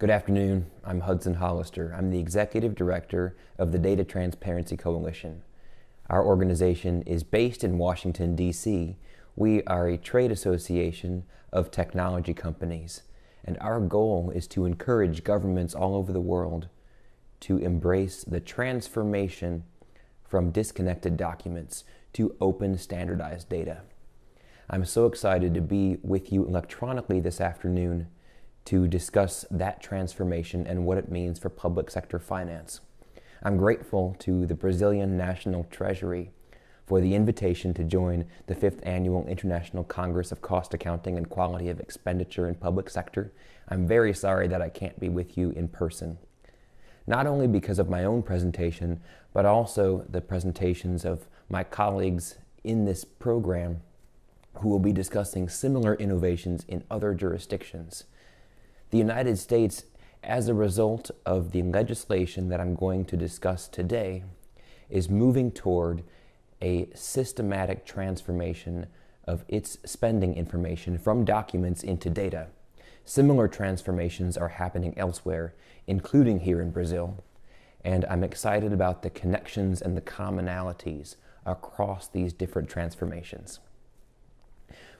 Good afternoon. I'm Hudson Hollister. I'm the Executive Director of the Data Transparency Coalition. Our organization is based in Washington, D.C. We are a trade association of technology companies, and our goal is to encourage governments all over the world to embrace the transformation from disconnected documents to open, standardized data. I'm so excited to be with you electronically this afternoon to discuss that transformation and what it means for public sector finance. I'm grateful to the Brazilian National Treasury for the invitation to join the 5th Annual International Congress of Cost Accounting and Quality of Expenditure in Public Sector. I'm very sorry that I can't be with you in person, not only because of my own presentation, but also the presentations of my colleagues in this program who will be discussing similar innovations in other jurisdictions. The United States, as a result of the legislation that I'm going to discuss today, is moving toward a systematic transformation of its spending information from documents into data. Similar transformations are happening elsewhere, including here in Brazil, and I'm excited about the connections and the commonalities across these different transformations.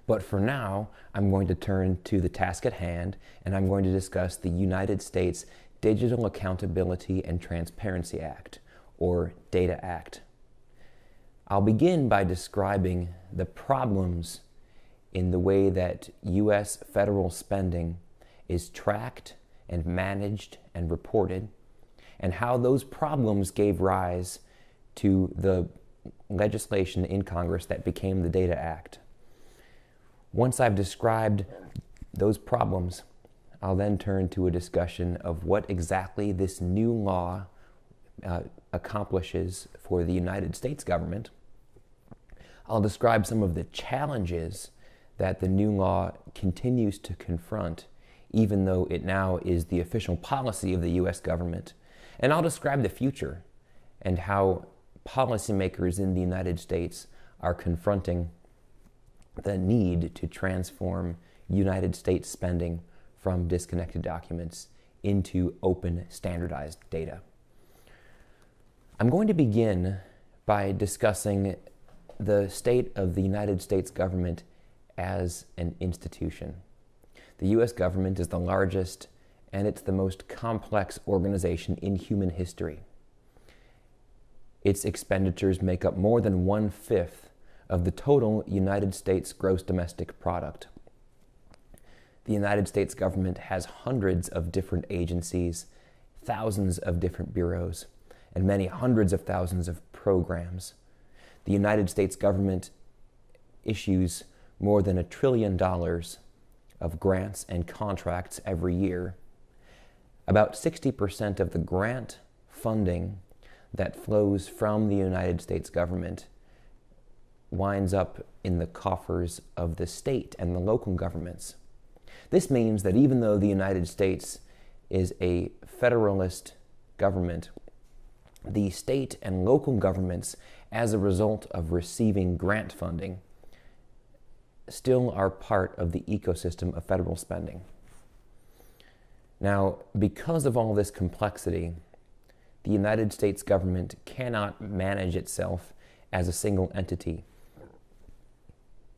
But for now, I'm going to turn to the task at hand, and I'm going to discuss the United States Digital Accountability and Transparency Act, or DATA Act. I'll begin by describing the problems in the way that U.S. federal spending is tracked and managed and reported, and how those problems gave rise to the legislation in Congress that became the DATA Act. Once I've described those problems, I'll then turn to a discussion of what exactly this new law accomplishes for the United States government. I'll describe some of the challenges that the new law continues to confront, even though it now is the official policy of the U.S. government. And I'll describe the future and how policymakers in the United States are confronting the need to transform United States spending from disconnected documents into open, standardized data. I'm going to begin by discussing the state of the United States government as an institution. The U.S. government is the largest and it's the most complex organization in human history. Its expenditures make up more than 1/5 of the total United States gross domestic product. The United States government has hundreds of different agencies, thousands of different bureaus, and many hundreds of thousands of programs. The United States government issues more than $1 trillion of grants and contracts every year. About 60% of the grant funding that flows from the United States government winds up in the coffers of the state and the local governments. This means that even though the United States is a federalist government, the state and local governments, as a result of receiving grant funding, still are part of the ecosystem of federal spending. Now, because of all this complexity, the United States government cannot manage itself as a single entity.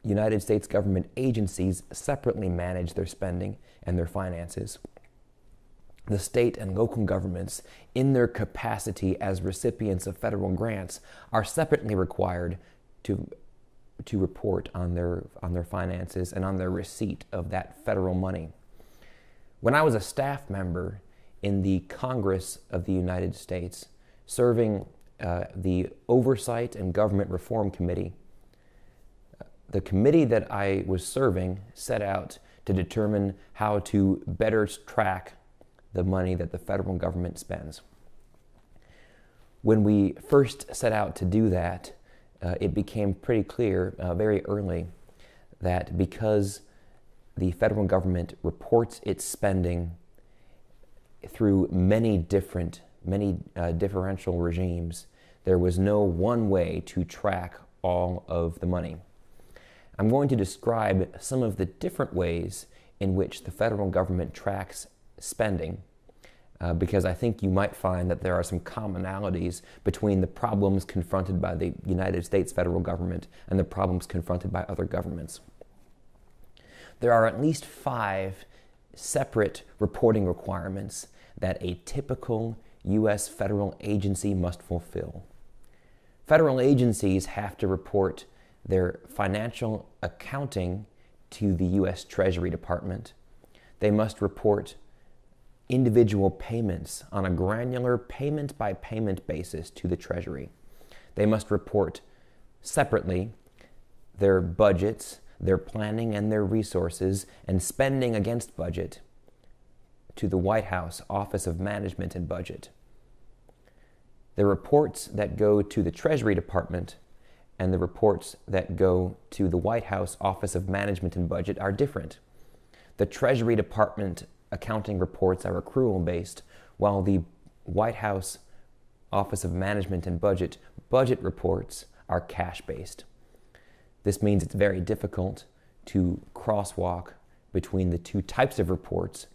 United States government agencies separately manage their spending and their finances. The state and local governments, in their capacity as recipients of federal grants, are separately required to report on their finances and on their receipt of that federal money. When I was a staff member in the Congress of the United States, serving the Oversight and Government Reform Committee, the committee that I was serving set out to determine how to better track the money that the federal government spends. When we first set out to do that, it became pretty clear very early that because the federal government reports its spending through many differential regimes, there was no one way to track all of the money. I'm going to describe some of the different ways in which the federal government tracks spending because I think you might find that there are some commonalities between the problems confronted by the United States federal government and the problems confronted by other governments. There are at least 5 separate reporting requirements that a typical U.S. federal agency must fulfill. Federal agencies have to report their financial accounting to the U.S. Treasury Department. They must report individual payments on a granular payment-by-payment basis to the Treasury. They must report separately their budgets, their planning and their resources, and spending against budget to the White House Office of Management and Budget. The reports that go to the Treasury Department and the reports that go to the White House Office of Management and Budget are different. The Treasury Department accounting reports are accrual-based, while the White House Office of Management and Budget reports are cash-based. This means it's very difficult to crosswalk between the two types of reports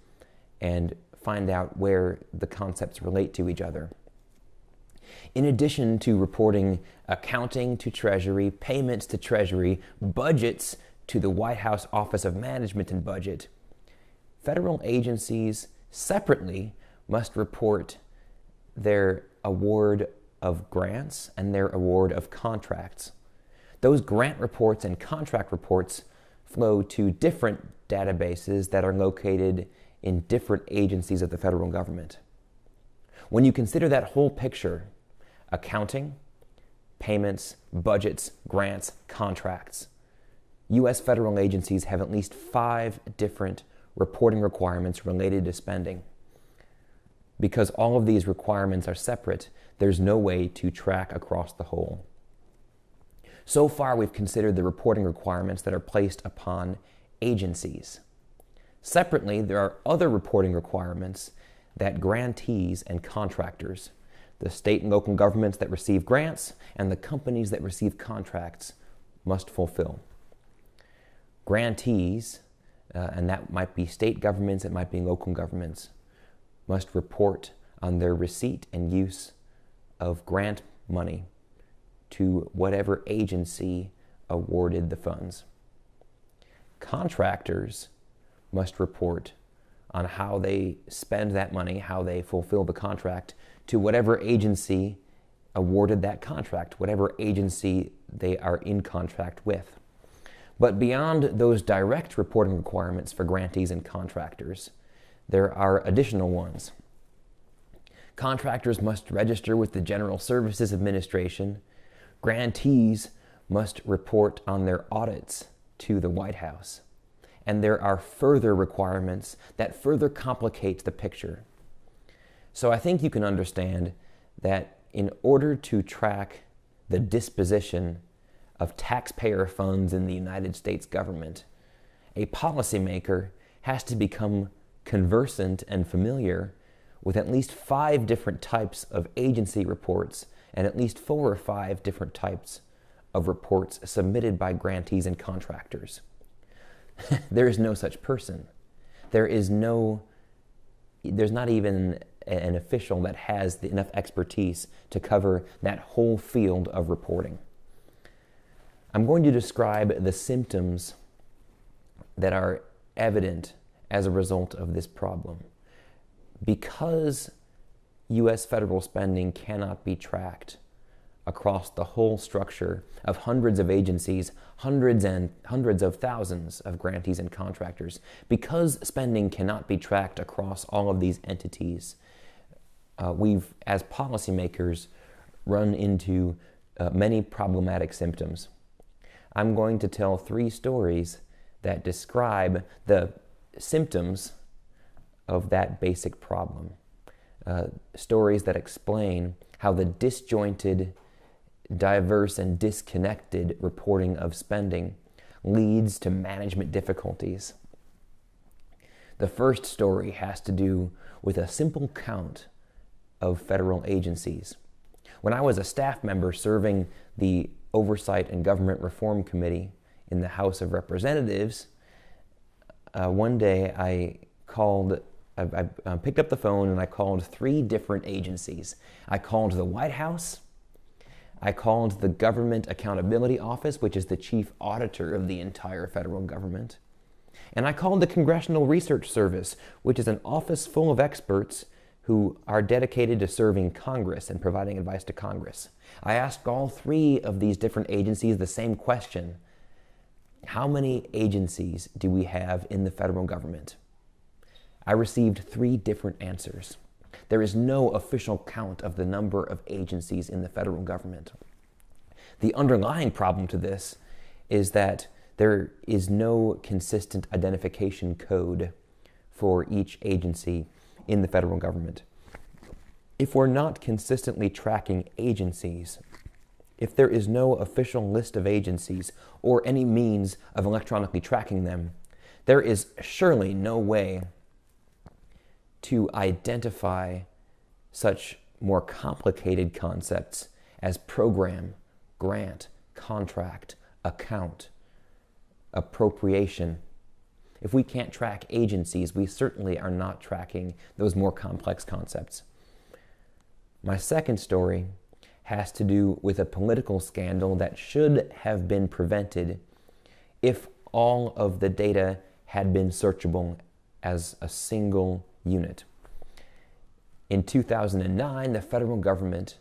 and find out where the concepts relate to each other. In addition to reporting accounting to Treasury, payments to Treasury, budgets to the White House Office of Management and Budget, federal agencies separately must report their award of grants and their award of contracts. Those grant reports and contract reports flow to different databases that are located in different agencies of the federal government. When you consider that whole picture, accounting, payments, budgets, grants, contracts, U.S. federal agencies have at least 5 different reporting requirements related to spending. Because all of these requirements are separate, there's no way to track across the whole. So far, we've considered the reporting requirements that are placed upon agencies. Separately, there are other reporting requirements that grantees and contractors, the state and local governments that receive grants, and the companies that receive contracts must fulfill. Grantees, and that might be state governments, it might be local governments, must report on their receipt and use of grant money to whatever agency awarded the funds. Contractors must report on how they spend that money, how they fulfill the contract, to whatever agency awarded that contract, whatever agency they are in contract with. But beyond those direct reporting requirements for grantees and contractors, there are additional ones. Contractors must register with the General Services Administration. Grantees must report on their audits to the White House. And there are further requirements that further complicate the picture. So I think you can understand that in order to track the disposition of taxpayer funds in the United States government, a policymaker has to become conversant and familiar with at least 5 different types of agency reports and at least 4 or 5 different types of reports submitted by grantees and contractors. There is no such person. There's not even an official that has enough expertise to cover that whole field of reporting. I'm going to describe the symptoms that are evident as a result of this problem. Because U.S. federal spending cannot be tracked across the whole structure of hundreds of agencies, hundreds of thousands of grantees and contractors, because spending cannot be tracked across all of these entities, we've, as policymakers, run into many problematic symptoms. I'm going to tell 3 stories that describe the symptoms of that basic problem. Stories that explain how the disjointed, diverse, and disconnected reporting of spending leads to management difficulties. The first story has to do with a simple count of federal agencies. When I was a staff member serving the Oversight and Government Reform Committee in the House of Representatives, one day I called I picked up the phone and I called 3 different agencies. I called the White House, I called the Government Accountability Office, which is the chief auditor of the entire federal government, and I called the Congressional Research Service, which is an office full of experts who are dedicated to serving Congress and providing advice to Congress. I asked all 3 of these different agencies the same question: how many agencies do we have in the federal government? I received 3 different answers. There is no official count of the number of agencies in the federal government. The underlying problem to this is that there is no consistent identification code for each agency in the federal government. If we're not consistently tracking agencies, if there is no official list of agencies or any means of electronically tracking them, there is surely no way to identify such more complicated concepts as program, grant, contract, account, appropriation. If we can't track agencies, we certainly are not tracking those more complex concepts. My second story has to do with a political scandal that should have been prevented if all of the data had been searchable as a single unit. In 2009, the federal government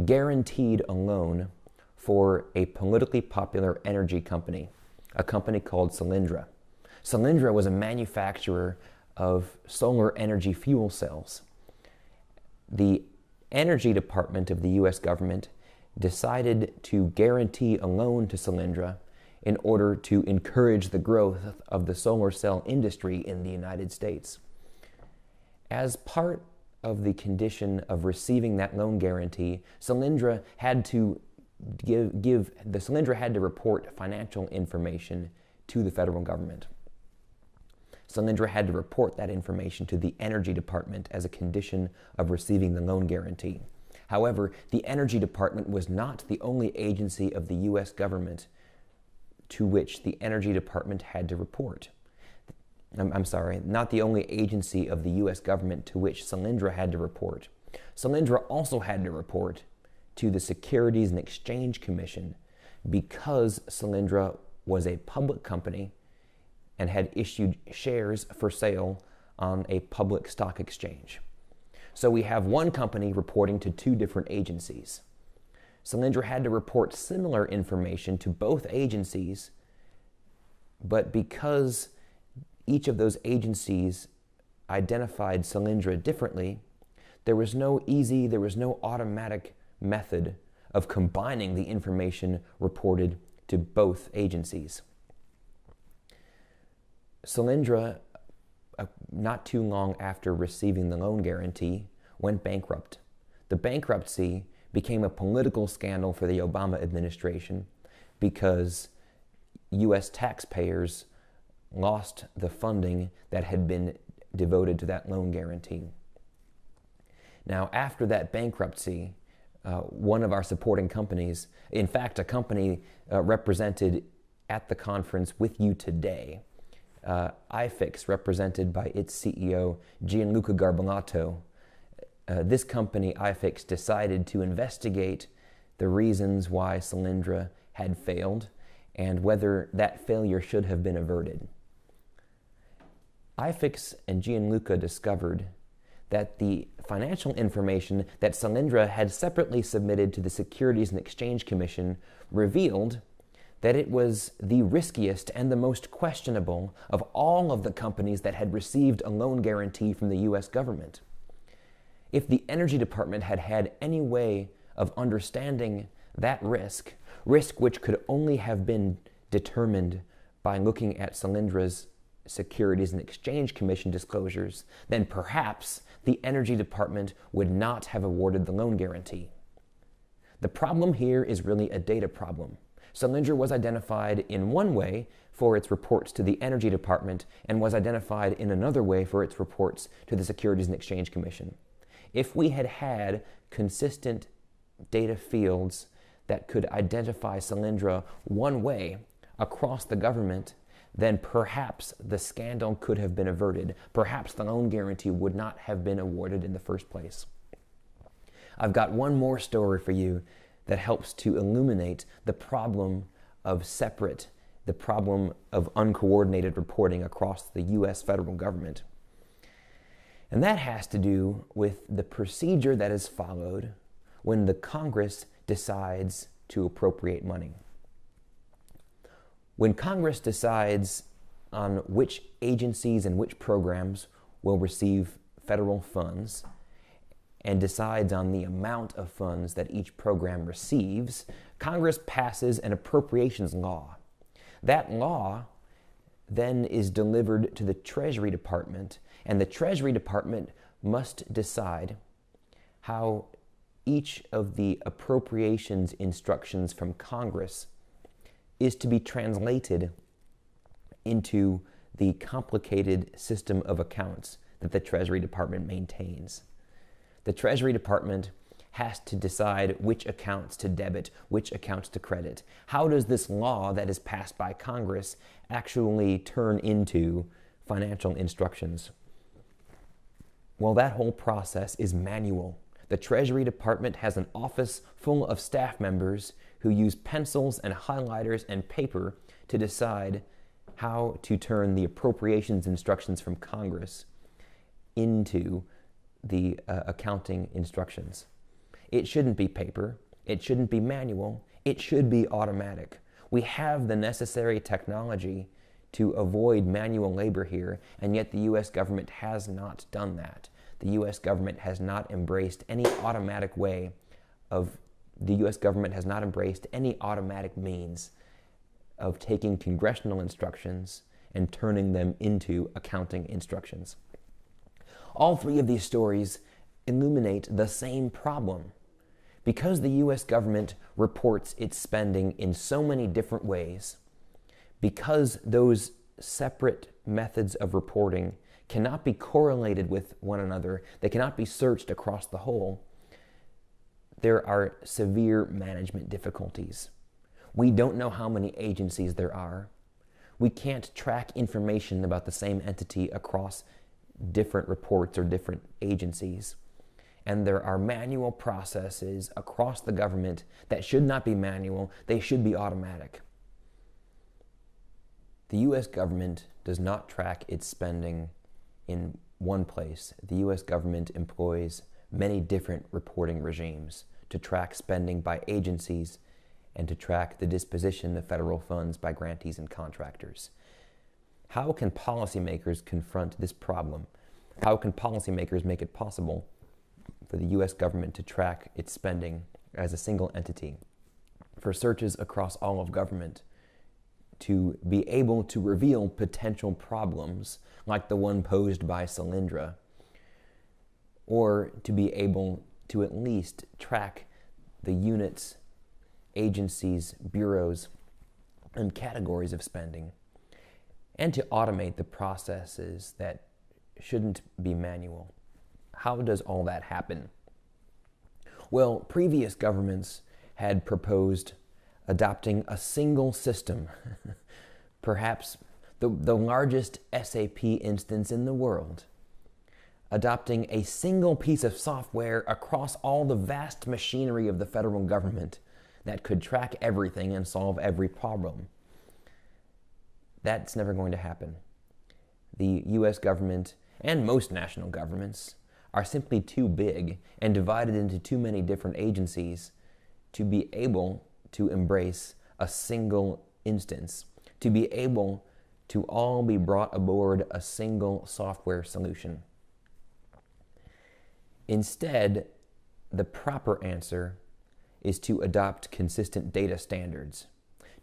guaranteed a loan for a politically popular energy company, a company called Solyndra. Solyndra was a manufacturer of solar energy fuel cells. The Energy Department of the U.S. government decided to guarantee a loan to Solyndra in order to encourage the growth of the solar cell industry in the United States. As part of the condition of receiving that loan guarantee, Solyndra had to report financial information to the federal government. Solyndra had to report that information to the Energy Department as a condition of receiving the loan guarantee. However, the Energy Department was not the only agency of the U.S. government to which the Energy Department had to report. Not the only agency of the U.S. government to which Solyndra had to report. Solyndra also had to report to the Securities and Exchange Commission because Solyndra was a public company and had issued shares for sale on a public stock exchange. So we have one company reporting to 2 different agencies. Solyndra had to report similar information to both agencies, but because each of those agencies identified Solyndra differently, there was no automatic method of combining the information reported to both agencies. Solyndra, not too long after receiving the loan guarantee, went bankrupt. The bankruptcy became a political scandal for the Obama administration because U.S. taxpayers lost the funding that had been devoted to that loan guarantee. Now, after that bankruptcy, one of our supporting companies, in fact, a company represented at the conference with you today, iFix, represented by its CEO, Gianluca Garballato. This company, iFix, decided to investigate the reasons why Solyndra had failed and whether that failure should have been averted. iFix and Gianluca discovered that the financial information that Solyndra had separately submitted to the Securities and Exchange Commission revealed that it was the riskiest and the most questionable of all of the companies that had received a loan guarantee from the U.S. government. If the Energy Department had had any way of understanding that risk which could only have been determined by looking at Solyndra's Securities and Exchange Commission disclosures, then perhaps the Energy Department would not have awarded the loan guarantee. The problem here is really a data problem. Solyndra was identified in one way for its reports to the Energy Department and was identified in another way for its reports to the Securities and Exchange Commission. If we had had consistent data fields that could identify Solyndra one way across the government, then perhaps the scandal could have been averted. Perhaps the loan guarantee would not have been awarded in the first place. I've got one more story for you that helps to illuminate the problem of the problem of uncoordinated reporting across the U.S. federal government. And that has to do with the procedure that is followed when the Congress decides to appropriate money. When Congress decides on which agencies and which programs will receive federal funds and decides on the amount of funds that each program receives, Congress passes an appropriations law. That law then is delivered to the Treasury Department, and the Treasury Department must decide how each of the appropriations instructions from Congress is to be translated into the complicated system of accounts that the Treasury Department maintains. The Treasury Department has to decide which accounts to debit, which accounts to credit. How does this law that is passed by Congress actually turn into financial instructions? Well, that whole process is manual. The Treasury Department has an office full of staff members who use pencils and highlighters and paper to decide how to turn the appropriations instructions from Congress into the accounting instructions. It shouldn't be paper. It shouldn't be manual. It should be automatic. We have the necessary technology to avoid manual labor here, and yet the U.S. government has not done that. The U.S. government has not embraced any automatic means of taking congressional instructions and turning them into accounting instructions. All three of these stories illuminate the same problem. Because the U.S. government reports its spending in so many different ways, because those separate methods of reporting cannot be correlated with one another, they cannot be searched across the whole, there are severe management difficulties. We don't know how many agencies there are. We can't track information about the same entity across different reports or different agencies. And there are manual processes across the government that should not be manual, they should be automatic. The U.S. government does not track its spending in one place. The U.S. government employs many different reporting regimes to track spending by agencies and to track the disposition of federal funds by grantees and contractors. How can policymakers confront this problem? How can policymakers make it possible for the U.S. government to track its spending as a single entity, for searches across all of government to be able to reveal potential problems like the one posed by Solyndra, or to be able to at least track the units, agencies, bureaus, and categories of spending, and to automate the processes that shouldn't be manual? How does all that happen? Well, previous governments had proposed adopting a single system, perhaps the largest SAP instance in the world, adopting a single piece of software across all the vast machinery of the federal government that could track everything and solve every problem. That's never going to happen. The U.S. government and most national governments are simply too big and divided into too many different agencies to be able to embrace a single instance, to be able to all be brought aboard a single software solution. Instead, the proper answer is to adopt consistent data standards,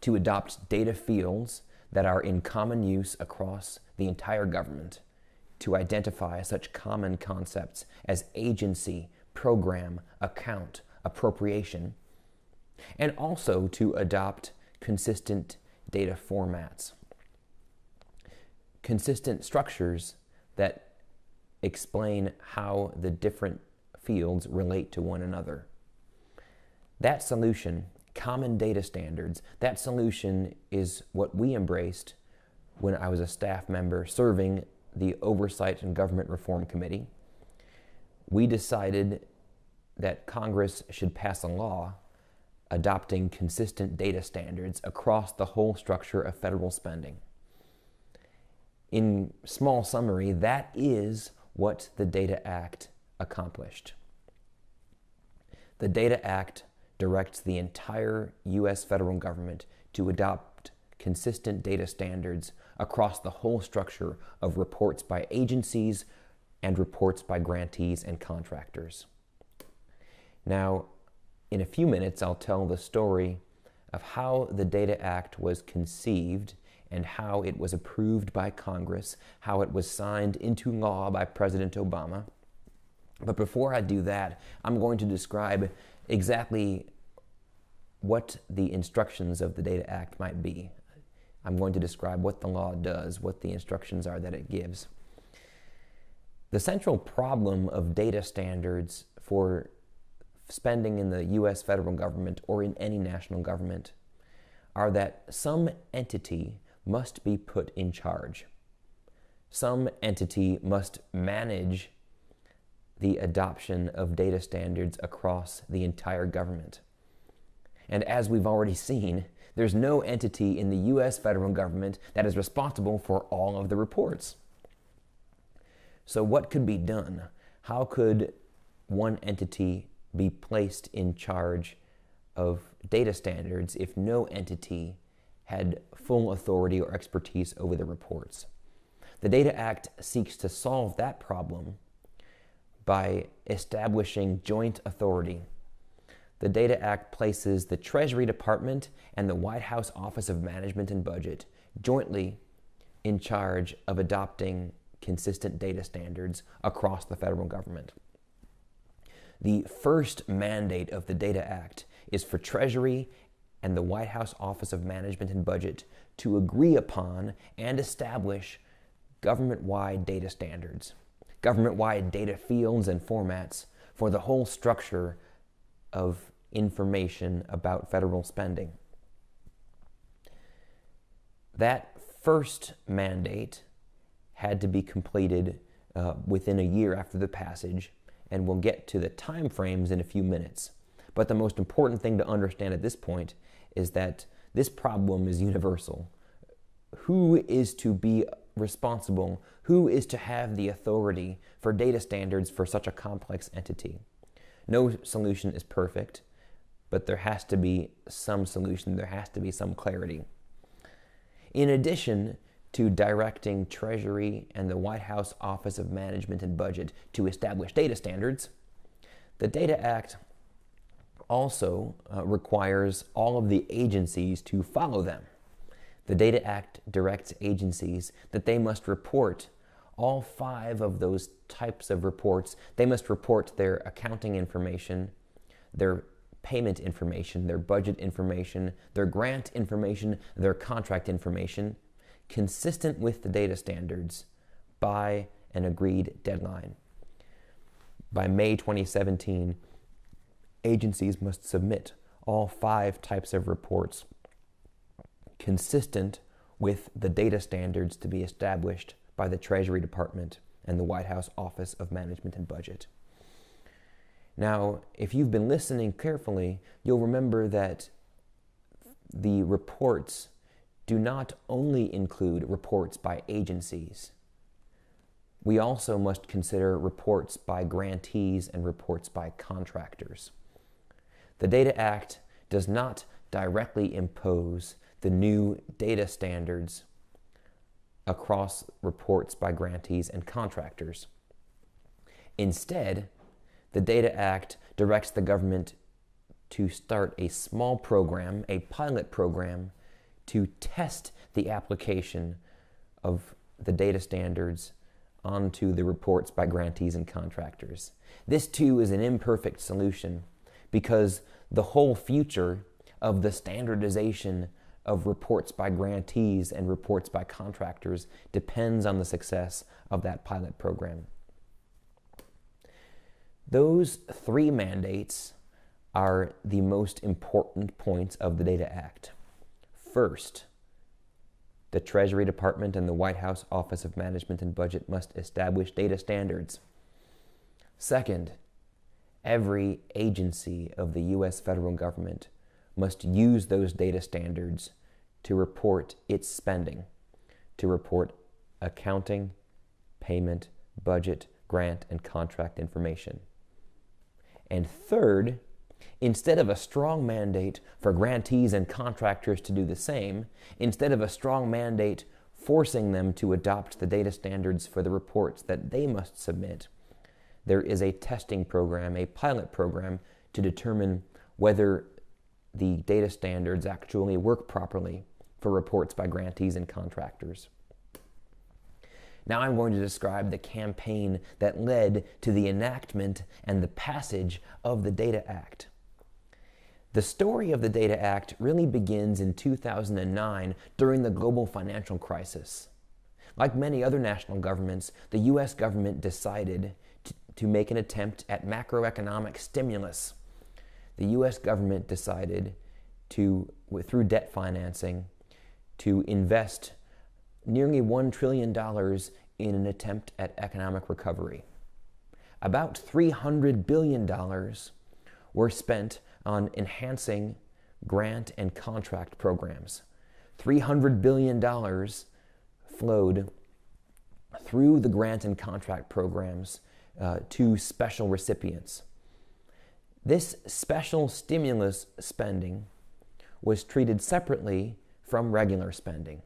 to adopt data fields that are in common use across the entire government, to identify such common concepts as agency, program, account, appropriation, and also to adopt consistent data formats, consistent structures that explain how the different fields relate to one another. That solution, common data standards, that solution is what we embraced when I was a staff member serving the Oversight and Government Reform Committee, we decided that Congress should pass a law adopting consistent data standards across the whole structure of federal spending. In small summary, that is what the Data Act accomplished. The Data Act directs the entire U.S. federal government to adopt consistent data standards across the whole structure of reports by agencies and reports by grantees and contractors. Now, in a few minutes, I'll tell the story of how the Data Act was conceived and how it was approved by Congress, how it was signed into law by President Obama. But before I do that, I'm going to describe exactly what the instructions of the Data Act might be. I'm going to describe what the law does, what the instructions are that it gives. The central problem of data standards for spending in the U.S. federal government or in any national government are that some entity must be put in charge. Some entity must manage the adoption of data standards across the entire government. And as we've already seen, there's no entity in the U.S. federal government that is responsible for all of the reports. So what could be done? How could one entity be placed in charge of data standards if no entity had full authority or expertise over the reports? The Data Act seeks to solve that problem by establishing joint authority. The Data Act places the Treasury Department and the White House Office of Management and Budget jointly in charge of adopting consistent data standards across the federal government. The first mandate of the Data Act is for Treasury and the White House Office of Management and Budget to agree upon and establish government-wide data standards, government-wide data fields and formats for the whole structure of information about federal spending. That first mandate had to be completed within a year after the passage, and we'll get to the time frames in a few minutes. But the most important thing to understand at this point is that this problem is universal. Who is to be responsible? Who is to have the authority for data standards for such a complex entity? No solution is perfect, but there has to be some solution. There has to be some clarity. In addition to directing Treasury and the White House Office of Management and Budget to establish data standards, the Data Act also requires all of the agencies to follow them. The Data Act directs agencies that they must report all 5 of those types of reports. They must report their accounting information, their payment information, their budget information, their grant information, their contract information, consistent with the data standards by an agreed deadline. By May 2017, agencies must submit all 5 types of reports consistent with the data standards to be established by the Treasury Department and the White House Office of Management and Budget. Now, if you've been listening carefully, you'll remember that the reports do not only include reports by agencies. We also must consider reports by grantees and reports by contractors. The Data Act does not directly impose the new data standards across reports by grantees and contractors. Instead, the Data Act directs the government to start a small program, a pilot program, to test the application of the data standards onto the reports by grantees and contractors. This too is an imperfect solution because the whole future of the standardization of reports by grantees and reports by contractors depends on the success of that pilot program. Those 3 mandates are the most important points of the Data Act. First, The Treasury Department and the White House Office of Management and Budget must establish data standards. Second, every agency of the U.S. federal government must use those data standards to report its spending, to report accounting, payment, budget, grant, and contract information. And third, instead of a strong mandate for grantees and contractors to do the same, instead of a strong mandate forcing them to adopt the data standards for the reports that they must submit, there is a testing program, a pilot program, to determine whether the data standards actually work properly for reports by grantees and contractors. Now I'm going to describe the campaign that led to the enactment and the passage of the Data Act. The story of the Data Act really begins in 2009 during the global financial crisis. Like many other national governments, the U.S. government decided to make an attempt at macroeconomic stimulus. The U.S. government decided to, through debt financing, to invest nearly $1 trillion in an attempt at economic recovery. About $300 billion were spent on enhancing grant and contract programs. $300 billion flowed through the grant and contract programs to special recipients. This special stimulus spending was treated separately from regular spending.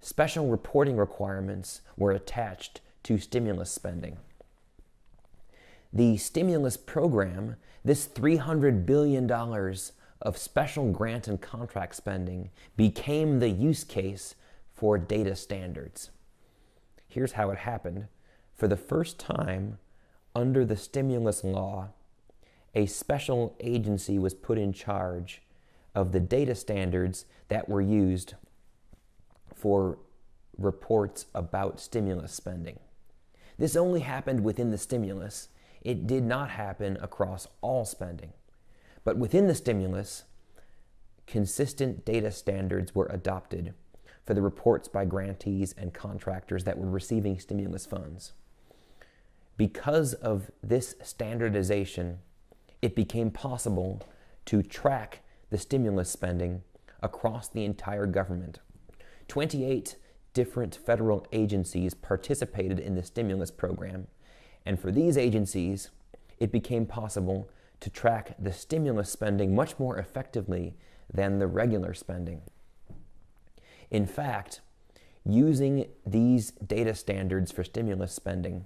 Special reporting requirements were attached to stimulus spending. The stimulus program, this $300 billion of special grant and contract spending, became the use case for data standards. Here's how it happened. For the first time, under the stimulus law, a special agency was put in charge of the data standards that were used for reports about stimulus spending. This only happened within the stimulus. It did not happen across all spending. But within the stimulus, consistent data standards were adopted for the reports by grantees and contractors that were receiving stimulus funds. Because of this standardization, it became possible to track the stimulus spending across the entire government. 28 different federal agencies participated in the stimulus program, and for these agencies, it became possible to track the stimulus spending much more effectively than the regular spending. In fact, using these data standards for stimulus spending,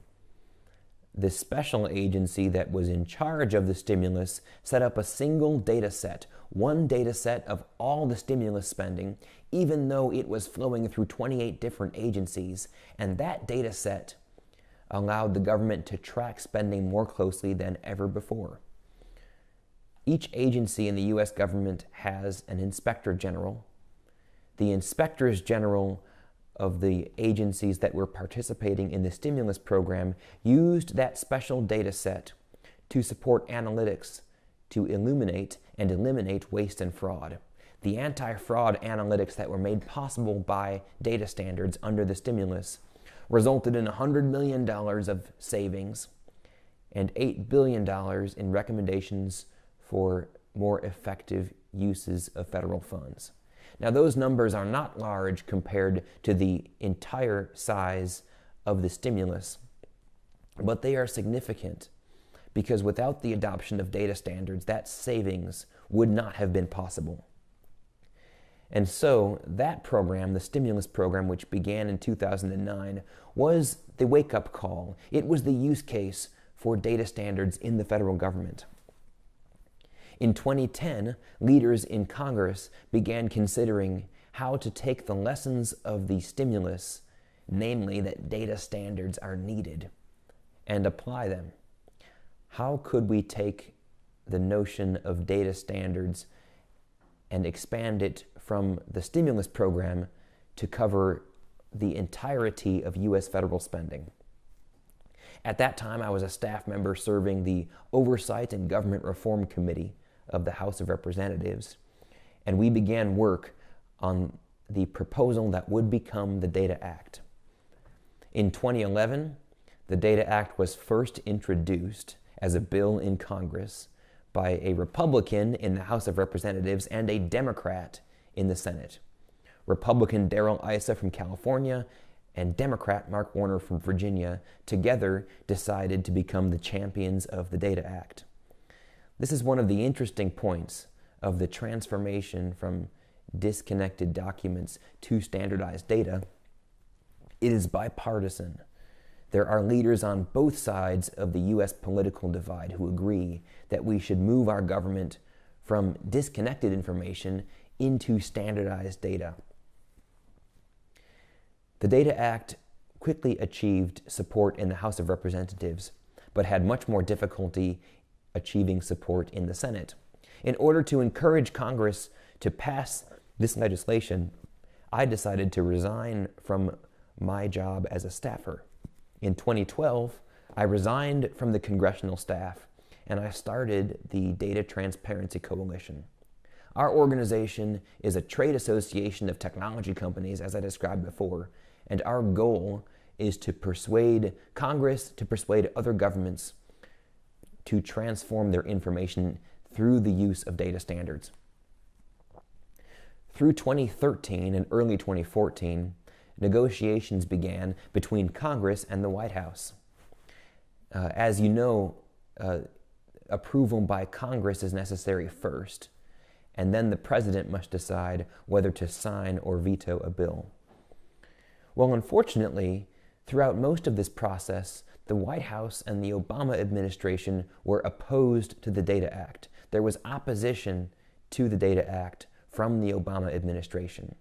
the special agency that was in charge of the stimulus set up a single data set, one data set of all the stimulus spending, even though it was flowing through 28 different agencies, and that data set allowed the government to track spending more closely than ever before. Each agency in the U.S. government has an inspector general. The inspectors general of the agencies that were participating in the stimulus program used that special data set to support analytics to illuminate and eliminate waste and fraud. The anti-fraud analytics that were made possible by data standards under the stimulus resulted in $100 million of savings and $8 billion in recommendations for more effective uses of federal funds. Now, those numbers are not large compared to the entire size of the stimulus, but they are significant because without the adoption of data standards, that savings would not have been possible. And so that program, the stimulus program, which began in 2009, was the wake-up call. It was the use case for data standards in the federal government. In 2010, leaders in Congress began considering how to take the lessons of the stimulus, namely that data standards are needed, and apply them. How could we take the notion of data standards and expand it from the stimulus program to cover the entirety of U.S. federal spending? At that time, I was a staff member serving the Oversight and Government Reform Committee of the House of Representatives, and we began work on the proposal that would become the Data Act. In 2011, the Data Act was first introduced as a bill in Congress by a Republican in the House of Representatives and a Democrat in the Senate. Republican Darrell Issa from California and Democrat Mark Warner from Virginia together decided to become the champions of the Data Act. This is one of the interesting points of the transformation from disconnected documents to standardized data. It is bipartisan. There are leaders on both sides of the U.S. political divide who agree that we should move our government from disconnected information into standardized data. The Data Act quickly achieved support in the House of Representatives, but had much more difficulty achieving support in the Senate. In order to encourage Congress to pass this legislation, I decided to resign from my job as a staffer. In 2012, I resigned from the congressional staff and I started the Data Transparency Coalition. Our organization is a trade association of technology companies, as I described before, and our goal is to persuade Congress, to persuade other governments to transform their information through the use of data standards. Through 2013 and early 2014, negotiations began between Congress and the White House. As you know, approval by Congress is necessary first, and then the president must decide whether to sign or veto a bill. Well, unfortunately, throughout most of this process, the White House and the Obama administration were opposed to the Data Act. There was opposition to the Data Act from the Obama administration.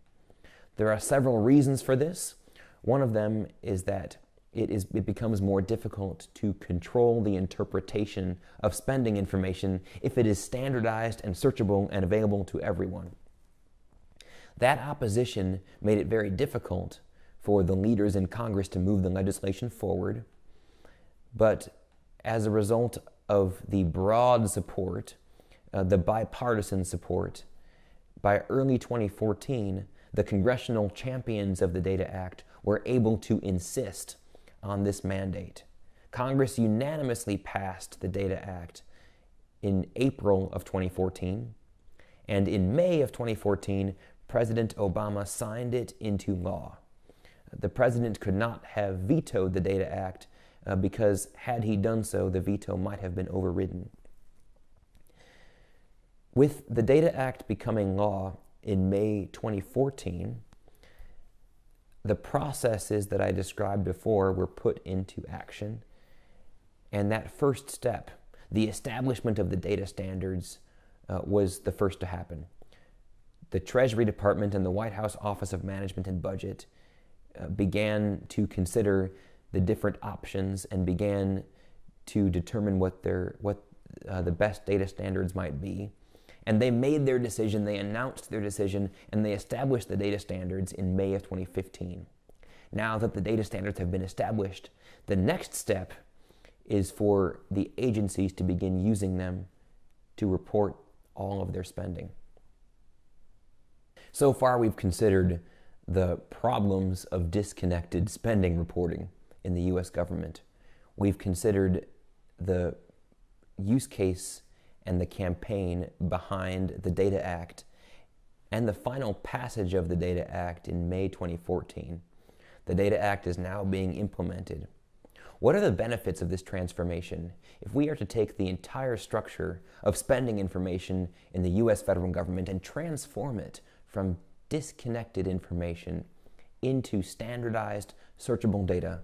There are several reasons for this. One of them is that it becomes more difficult to control the interpretation of spending information if it is standardized and searchable and available to everyone. That opposition made it very difficult for the leaders in Congress to move the legislation forward. But as a result of the broad support, the bipartisan support, by early 2014, the congressional champions of the Data Act were able to insist on this mandate. Congress unanimously passed the Data Act in April of 2014, and in May of 2014, President Obama signed it into law. The president could not have vetoed the Data Act because had he done so, the veto might have been overridden. With the Data Act becoming law in May 2014, the processes that I described before were put into action. And that first step, the establishment of the data standards, was the first to happen. The Treasury Department and the White House Office of Management and Budget began to consider the different options and began to determine what the best data standards might be. And they made their decision, they announced their decision, and they established the data standards in May of 2015. Now that the data standards have been established, the next step is for the agencies to begin using them to report all of their spending. So far, we've considered the problems of disconnected spending reporting in the U.S. government. We've considered the use case and the campaign behind the Data Act and the final passage of the Data Act in May 2014. The Data Act is now being implemented. What are the benefits of this transformation if we are to take the entire structure of spending information in the U.S. federal government and transform it from disconnected information into standardized, searchable data?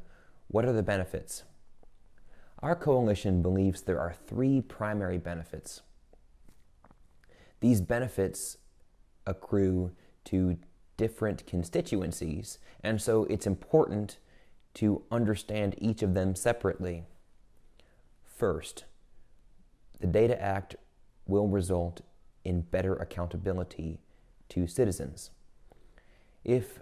What are the benefits? Our coalition believes there are three primary benefits. These benefits accrue to different constituencies, and so it's important to understand each of them separately. First, the Data Act will result in better accountability to citizens. If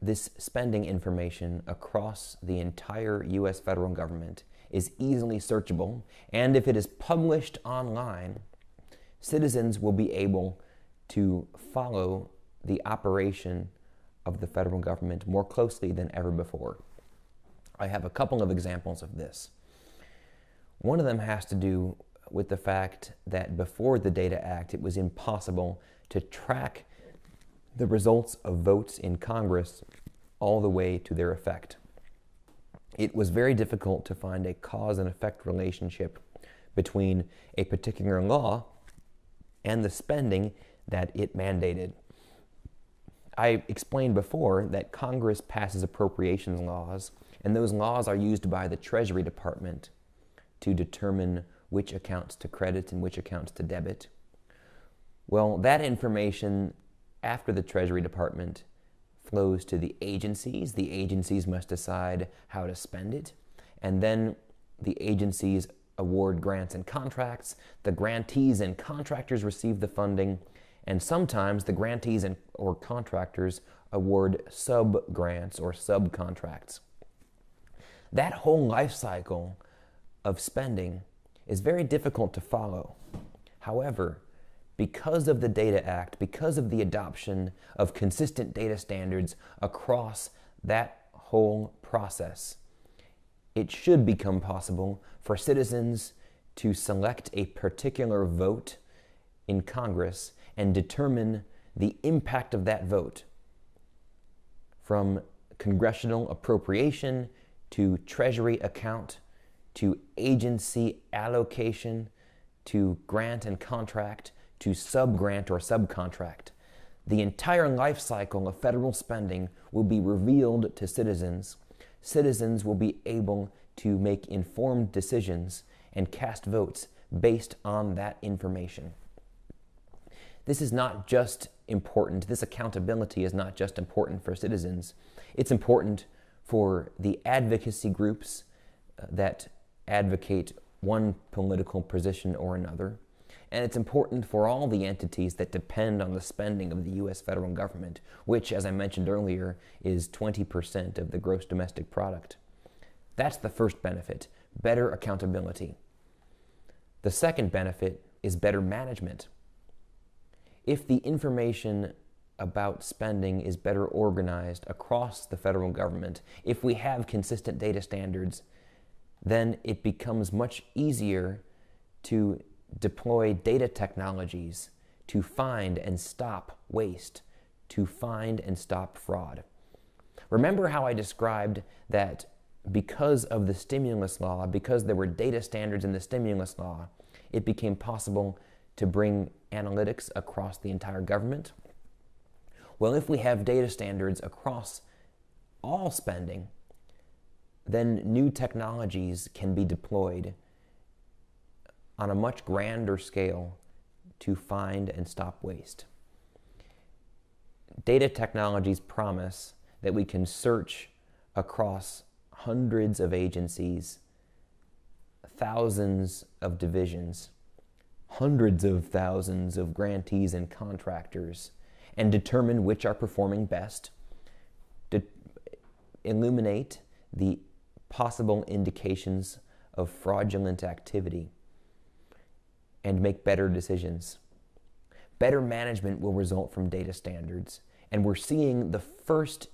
this spending information across the entire U.S. federal government is easily searchable, and if it is published online, citizens will be able to follow the operation of the federal government more closely than ever before. I have a couple of examples of this. One of them has to do with the fact that before the Data Act, it was impossible to track the results of votes in Congress all the way to their effect. It was very difficult to find a cause and effect relationship between a particular law and the spending that it mandated. I explained before that Congress passes appropriations laws, and those laws are used by the Treasury Department to determine which accounts to credit and which accounts to debit. Well, that information after the Treasury Department flows to the agencies. The agencies must decide how to spend it, and then the agencies award grants and contracts. The grantees and contractors receive the funding, and sometimes the grantees or contractors award sub-grants or subcontracts. That whole life cycle of spending is very difficult to follow. However, because of the Data Act, because of the adoption of consistent data standards across that whole process, it should become possible for citizens to select a particular vote in Congress and determine the impact of that vote from congressional appropriation to Treasury account to agency allocation to grant and contract to sub-grant or subcontract. The entire life cycle of federal spending will be revealed to citizens. Citizens will be able to make informed decisions and cast votes based on that information. This is not just important, this accountability is not just important for citizens. It's important for the advocacy groups that advocate one political position or another. And it's important for all the entities that depend on the spending of the U.S. federal government, which, as I mentioned earlier, is 20% of the gross domestic product. That's the first benefit, better accountability. The second benefit is better management. If the information about spending is better organized across the federal government, if we have consistent data standards, then it becomes much easier to deploy data technologies to find and stop waste, to find and stop fraud. Remember how I described that because of the stimulus law, because there were data standards in the stimulus law, it became possible to bring analytics across the entire government? Well, if we have data standards across all spending, then new technologies can be deployed on a much grander scale to find and stop waste. Data technologies promise that we can search across hundreds of agencies, thousands of divisions, hundreds of thousands of grantees and contractors, and determine which are performing best, to illuminate the possible indications of fraudulent activity, and make better decisions. Better management will result from data standards, and we're seeing the first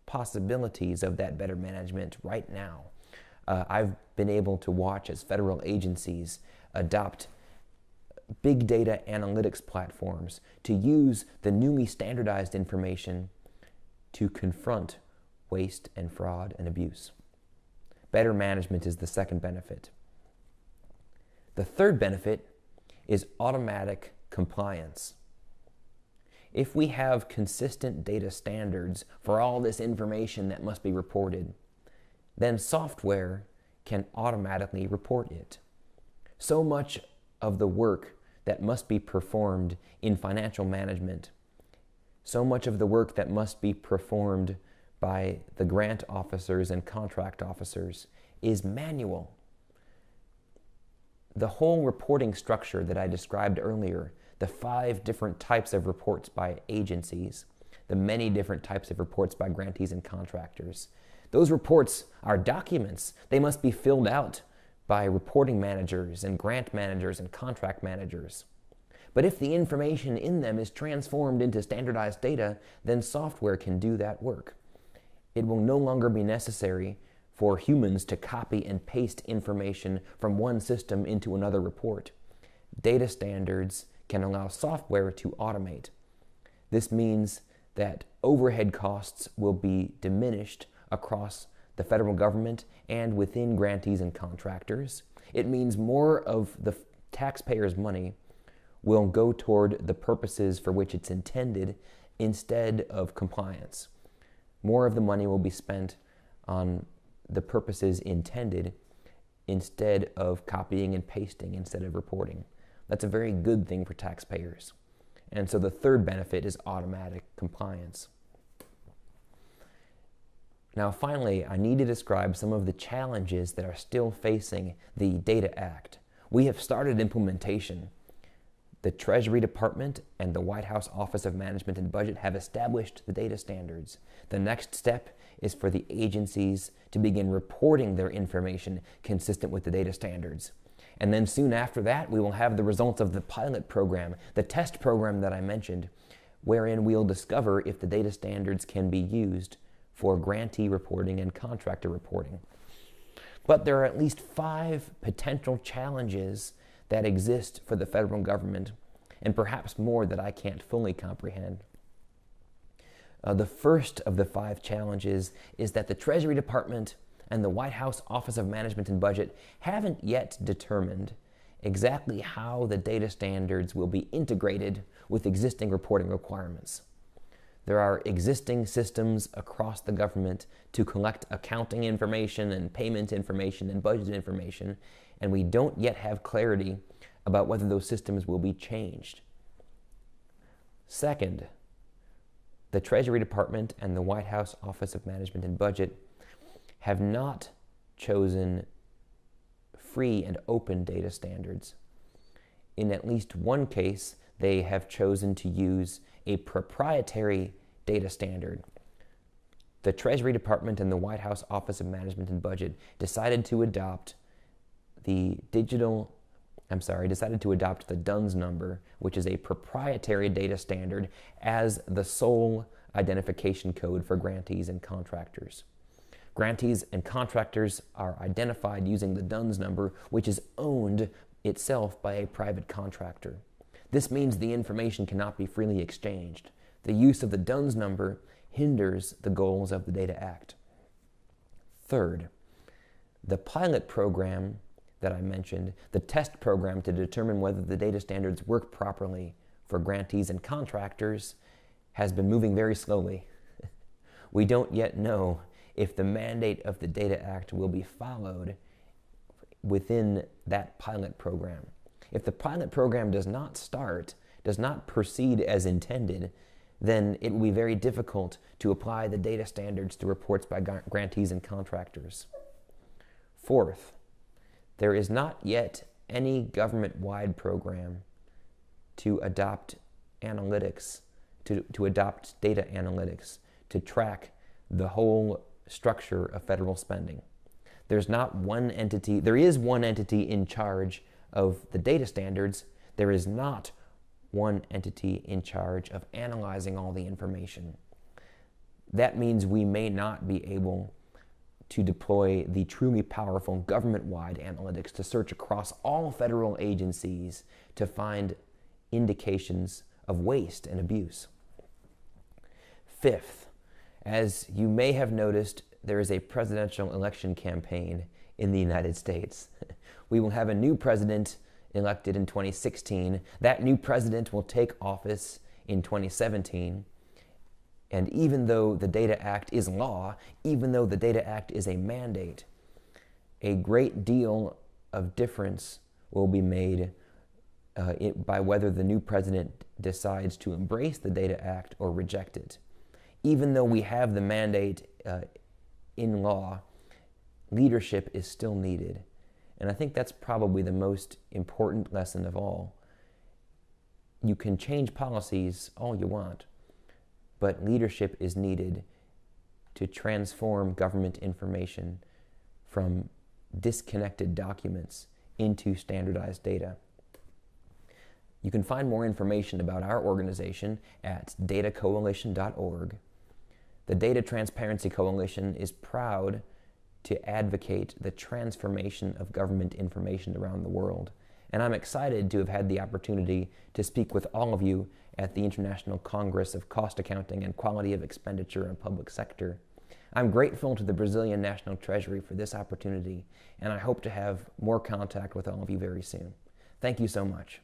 possibilities of that better management right now. I've been able to watch as federal agencies adopt big data analytics platforms to use the newly standardized information to confront waste and fraud and abuse. Better management is the second benefit. The third benefit is automatic compliance. If we have consistent data standards for all this information that must be reported, then software can automatically report it. So much of the work that must be performed in financial management, so much of the work that must be performed by the grant officers and contract officers is manual. The whole reporting structure that I described earlier, the 5 different types of reports by agencies, the many different types of reports by grantees and contractors, those reports are documents. They must be filled out by reporting managers and grant managers and contract managers. But if the information in them is transformed into standardized data, then software can do that work. It will no longer be necessary for humans to copy and paste information from one system into another report. Data standards can allow software to automate. This means that overhead costs will be diminished across the federal government and within grantees and contractors. It means more of the taxpayers' money will go toward the purposes for which it's intended instead of compliance. More of the money will be spent on the purposes intended instead of copying and pasting instead of reporting. That's a very good thing for taxpayers. And so the third benefit is automatic compliance. Now finally, I need to describe some of the challenges that are still facing the Data Act. We have started implementation. The Treasury Department and the White House Office of Management and Budget have established the data standards. The next step is for the agencies to begin reporting their information consistent with the data standards. And then soon after that, we will have the results of the pilot program, the test program that I mentioned, wherein we'll discover if the data standards can be used for grantee reporting and contractor reporting. But there are at least 5 potential challenges that exist for the federal government, and perhaps more that I can't fully comprehend. The first of the 5 challenges is that the Treasury Department and the White House Office of Management and Budget haven't yet determined exactly how the data standards will be integrated with existing reporting requirements. There are existing systems across the government to collect accounting information and payment information and budget information, and we don't yet have clarity about whether those systems will be changed. Second, the Treasury Department and the White House Office of Management and Budget have not chosen free and open data standards. In at least one case, they have chosen to use a proprietary data standard. The Treasury Department and the White House Office of Management and Budget decided to adopt the DUNS number, which is a proprietary data standard, as the sole identification code for grantees and contractors. Grantees and contractors are identified using the DUNS number, which is owned itself by a private contractor. This means the information cannot be freely exchanged. The use of the DUNS number hinders the goals of the Data Act. Third, the pilot program that I mentioned, the test program to determine whether the data standards work properly for grantees and contractors, has been moving very slowly. We don't yet know if the mandate of the Data Act will be followed within that pilot program. If the pilot program does not proceed as intended, then it will be very difficult to apply the data standards to reports by grantees and contractors. Fourth, there is not yet any government-wide program to adopt analytics, to adopt data analytics, to track the whole structure of federal spending. There is one entity in charge of the data standards. There is not one entity in charge of analyzing all the information. That means we may not be able to deploy the truly powerful government-wide analytics to search across all federal agencies to find indications of waste and abuse. Fifth, as you may have noticed, there is a presidential election campaign in the United States. We will have a new president elected in 2016. That new president will take office in 2017. And even though the Data Act is law, even though the Data Act is a mandate, a great deal of difference will be made by whether the new president decides to embrace the Data Act or reject it. Even though we have the mandate in law, leadership is still needed. And I think that's probably the most important lesson of all. You can change policies all you want, but leadership is needed to transform government information from disconnected documents into standardized data. You can find more information about our organization at datacoalition.org. The Data Transparency Coalition is proud to advocate the transformation of government information around the world. And I'm excited to have had the opportunity to speak with all of you at the International Congress of Cost Accounting and Quality of Expenditure in Public Sector. I'm grateful to the Brazilian National Treasury for this opportunity, and I hope to have more contact with all of you very soon. Thank you so much.